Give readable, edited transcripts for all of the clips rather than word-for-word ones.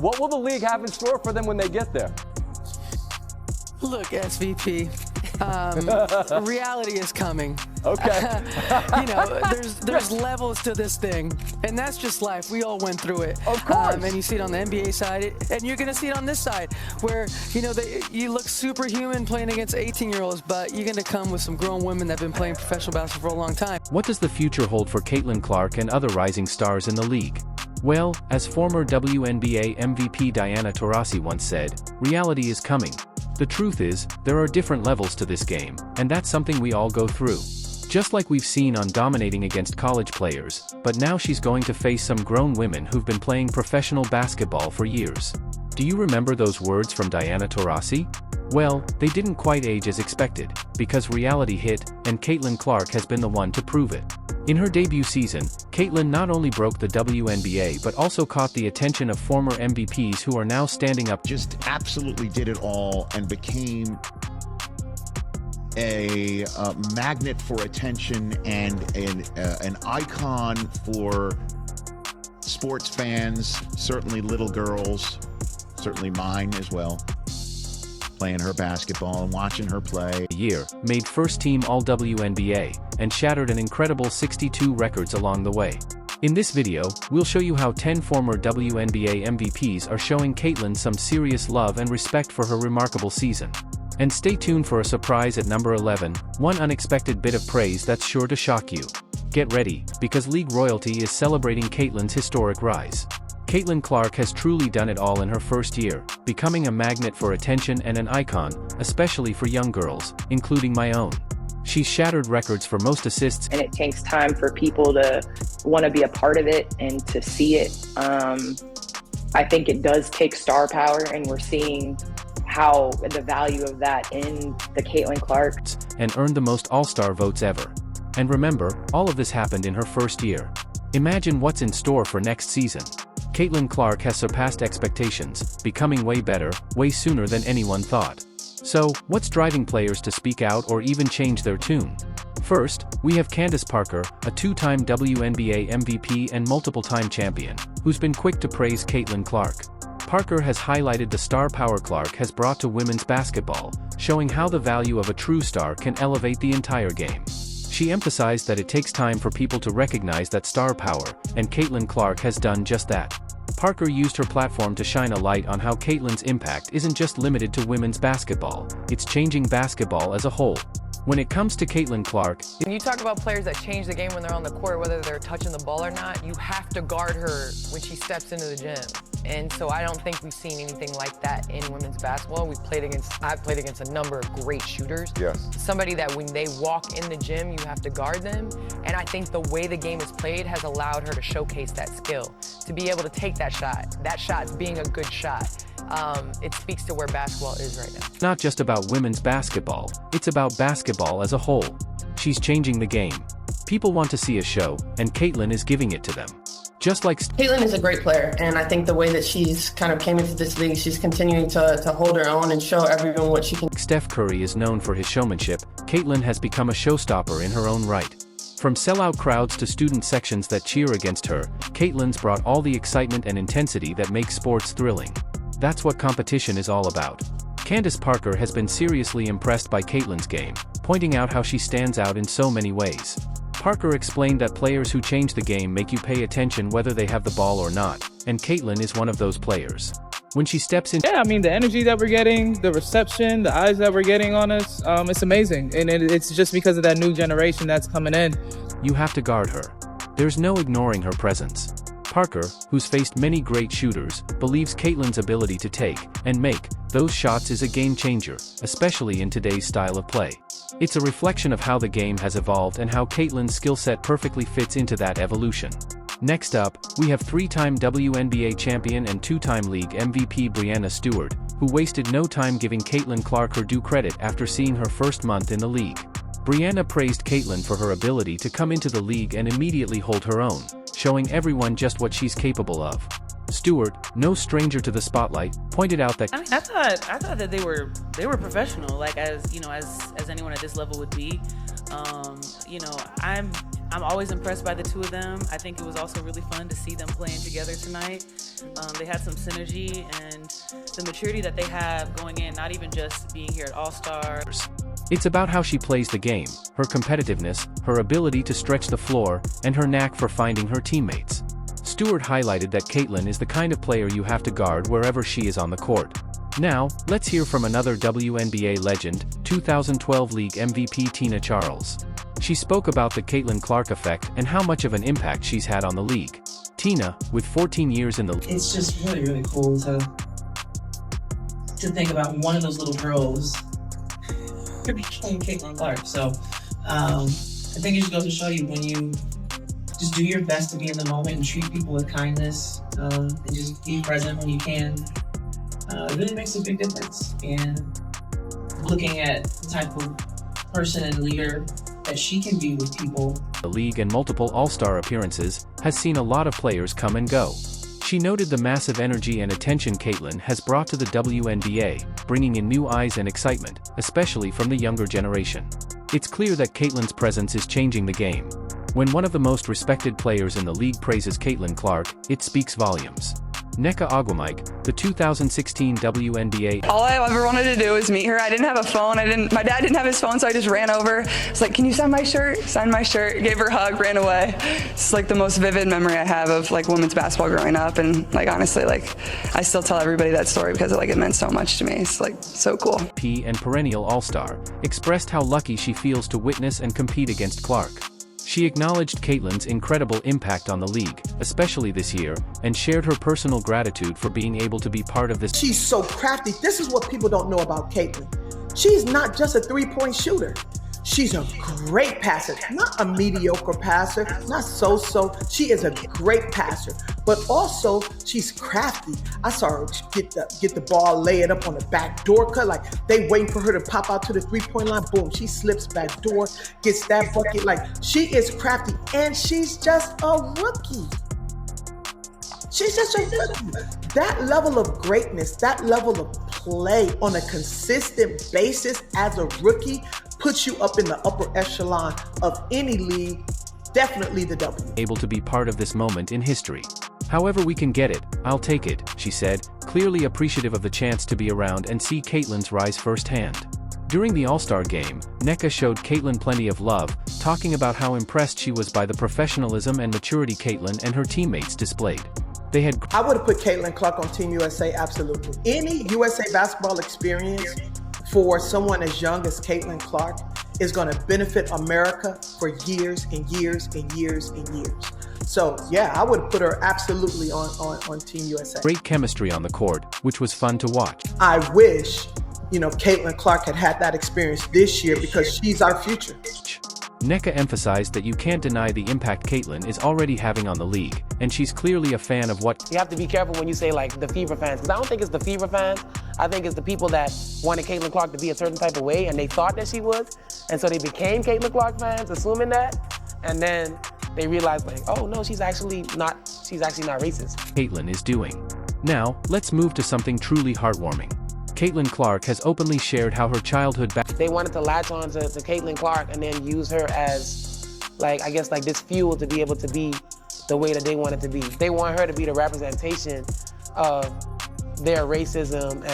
What will the league have in store for them when they get there? Look, SVP, reality is coming. Okay. There's levels to this thing, and that's just life. We all went through it. Of course. And you see it on the NBA side, and you're going to see it on this side, where, you look superhuman playing against 18-year-olds, but you're going to come with some grown women that have been playing professional basketball for a long time. What does the future hold for Caitlin Clark and other rising stars in the league? Well, as former WNBA MVP Diana Taurasi once said, reality is coming. The truth is, there are different levels to this game, and that's something we all go through. Just like we've seen on dominating against college players, but now she's going to face some grown women who've been playing professional basketball for years. Do you remember those words from Diana Taurasi? Well, they didn't quite age as expected, because reality hit, and Caitlin Clark has been the one to prove it. In her debut season, Caitlin not only broke the WNBA but also caught the attention of former MVPs who are now standing up. Just absolutely did it all and became a magnet for attention and an icon for sports fans, certainly little girls, certainly mine as well, playing her basketball and watching her play. Year, made first-team All-WNBA, and shattered an incredible 62 records along the way. In this video, we'll show you how 10 former WNBA MVPs are showing Caitlin some serious love and respect for her remarkable season. And stay tuned for a surprise at number 11, one unexpected bit of praise that's sure to shock you. Get ready, because league royalty is celebrating Caitlin's historic rise. Caitlin Clark has truly done it all in her first year, becoming a magnet for attention and an icon, especially for young girls, including my own. She's shattered records for most assists. And it takes time for people to want to be a part of it and to see it. I think it does take star power, and we're seeing how the value of that in the Caitlin Clark. And earned the most All-Star votes ever. And remember, all of this happened in her first year. Imagine what's in store for next season. Caitlin Clark has surpassed expectations, becoming way better, way sooner than anyone thought. So, what's driving players to speak out or even change their tune? First, we have Candace Parker, a two-time WNBA MVP and multiple-time champion, who's been quick to praise Caitlin Clark. Parker has highlighted the star power Clark has brought to women's basketball, showing how the value of a true star can elevate the entire game. She emphasized that it takes time for people to recognize that star power, and Caitlin Clark has done just that. Parker used her platform to shine a light on how Caitlin's impact isn't just limited to women's basketball, it's changing basketball as a whole. When it comes to Caitlin Clark, when you talk about players that change the game when they're on the court, whether they're touching the ball or not, you have to guard her when she steps into the gym. And so I don't think we've seen anything like that in women's basketball. I've played against a number of great shooters. Yes. Somebody that when they walk in the gym, you have to guard them. And I think the way the game is played has allowed her to showcase that skill, to be able to take that shot being a good shot. It speaks to where basketball is right now. Not just about women's basketball, it's about basketball as a whole. She's changing the game. People want to see a show, and Caitlin is giving it to them. Just like Caitlin is a great player, and I think the way that she's kind of came into this league, she's continuing to hold her own and show everyone what she can. Steph Curry is known for his showmanship, Caitlin has become a showstopper in her own right. From sellout crowds to student sections that cheer against her, Caitlin's brought all the excitement and intensity that makes sports thrilling. That's what competition is all about. Candace Parker has been seriously impressed by Caitlin's game, pointing out how she stands out in so many ways. Parker explained that players who change the game make you pay attention whether they have the ball or not, and Caitlin is one of those players. When she steps in, yeah, I mean, the energy that we're getting, the reception, the eyes that we're getting on us, it's amazing. And it's just because of that new generation that's coming in. You have to guard her. There's no ignoring her presence. Parker, who's faced many great shooters, believes Caitlin's ability to take and make those shots is a game changer, especially in today's style of play. It's a reflection of how the game has evolved and how Caitlin's skill set perfectly fits into that evolution. Next up, we have three-time WNBA champion and two-time league MVP Breanna Stewart, who wasted no time giving Caitlin Clark her due credit after seeing her first month in the league. Breanna praised Caitlin for her ability to come into the league and immediately hold her own, showing everyone just what she's capable of. Stewart, no stranger to the spotlight, pointed out that I thought that they were professional, like as anyone at this level would be. I'm I'm always impressed by the two of them. I think it was also really fun to see them playing together tonight. They had some synergy and the maturity that they have going in, not even just being here at All-Star. It's about how she plays the game, her competitiveness, her ability to stretch the floor, and her knack for finding her teammates. Stewart highlighted that Caitlin is the kind of player you have to guard wherever she is on the court. Now, let's hear from another WNBA legend, 2012 League MVP Tina Charles. She spoke about the Caitlin Clark effect and how much of an impact she's had on the league. Tina, with 14 years in the league. It's just really, really cool to think about one of those little girls became Caitlin Clark. So I think it just goes to show you when you just do your best to be in the moment and treat people with kindness and just be present when you can, it really makes a big difference. And looking at the type of person and leader that she can be with people. The league and multiple All-Star appearances has seen a lot of players come and go. She noted the massive energy and attention Caitlin has brought to the WNBA, bringing in new eyes and excitement, especially from the younger generation. It's clear that Caitlin's presence is changing the game. When one of the most respected players in the league praises Caitlin Clark, it speaks volumes. Nneka Ogwumike, the 2016 WNBA. All I ever wanted to do was meet her. I didn't have a phone. My dad didn't have his phone, so I just ran over. It's like, can you sign my shirt? Signed my shirt, gave her a hug, ran away. It's like the most vivid memory I have of like women's basketball growing up. And like, honestly, like I still tell everybody that story because it meant so much to me. It's like so cool. And perennial All-Star, expressed how lucky she feels to witness and compete against Clark. She acknowledged Caitlin's incredible impact on the league, especially this year, and shared her personal gratitude for being able to be part of this. She's so crafty. This is what people don't know about Caitlin. She's not just a three-point shooter. She's a great passer, not a mediocre passer, not so-so. She is a great passer, but also she's crafty. I saw her get the ball, lay it up on the back door cut, like they waiting for her to pop out to the three-point line. Boom, she slips back door, gets that bucket. Like she is crafty, and she's just a rookie. She's just a rookie. That level of greatness, that level of play on a consistent basis as a rookie puts you up in the upper echelon of any league, definitely the W. Able to be part of this moment in history. However we can get it, I'll take it, she said, clearly appreciative of the chance to be around and see Caitlin's rise firsthand. During the All-Star game, Nneka showed Caitlin plenty of love, talking about how impressed she was by the professionalism and maturity Caitlin and her teammates displayed. I would have put Caitlin Clark on Team USA, absolutely. Any USA basketball experience for someone as young as Caitlin Clark is going to benefit America for years and years and years and years. So yeah, I would put her absolutely on Team USA. Great chemistry on the court, which was fun to watch. I wish, Caitlin Clark had that experience this year because she's our future. Nneka emphasized that you can't deny the impact Caitlin is already having on the league, and she's clearly a fan of what. You have to be careful when you say like the Fever fans, because I don't think it's the Fever fans. I think it's the people that wanted Caitlin Clark to be a certain type of way, and they thought that she was, and so they became Caitlin Clark fans, assuming that, and then they realized like, oh no, she's actually not racist. Caitlin is doing. Now, let's move to something truly heartwarming. Caitlin Clark has openly shared how her childhood They wanted to latch on to Caitlin Clark and then use her as, I guess this fuel to be able to be the way that they want it to be. They want her to be the representation of their racism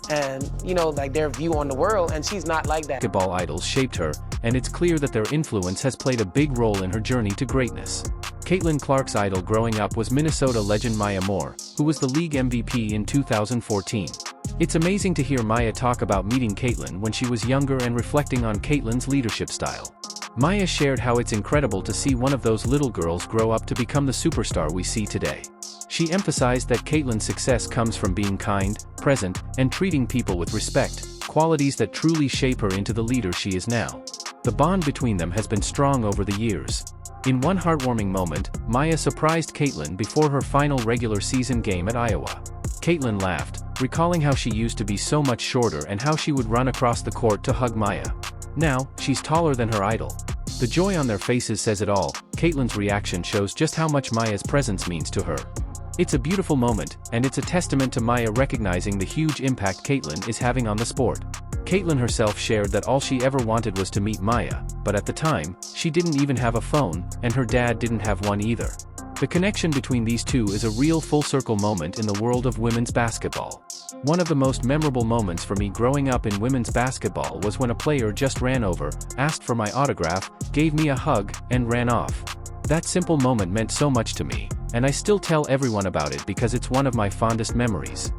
and their view on the world, and she's not like that. Basketball idols shaped her, and it's clear that their influence has played a big role in her journey to greatness. Caitlin Clark's idol growing up was Minnesota legend Maya Moore, who was the league MVP in 2014. It's amazing to hear Maya talk about meeting Caitlin when she was younger and reflecting on Caitlin's leadership style. Maya shared how it's incredible to see one of those little girls grow up to become the superstar we see today. She emphasized that Caitlin's success comes from being kind, present, and treating people with respect, qualities that truly shape her into the leader she is now. The bond between them has been strong over the years. In one heartwarming moment, Maya surprised Caitlin before her final regular season game at Iowa. Caitlin laughed, recalling how she used to be so much shorter and how she would run across the court to hug Maya. Now, she's taller than her idol. The joy on their faces says it all. Caitlin's reaction shows just how much Maya's presence means to her. It's a beautiful moment, and it's a testament to Maya recognizing the huge impact Caitlin is having on the sport. Caitlin herself shared that all she ever wanted was to meet Maya, but at the time, she didn't even have a phone, and her dad didn't have one either. The connection between these two is a real full-circle moment in the world of women's basketball. One of the most memorable moments for me growing up in women's basketball was when a player just ran over, asked for my autograph, gave me a hug, and ran off. That simple moment meant so much to me, and I still tell everyone about it because it's one of my fondest memories.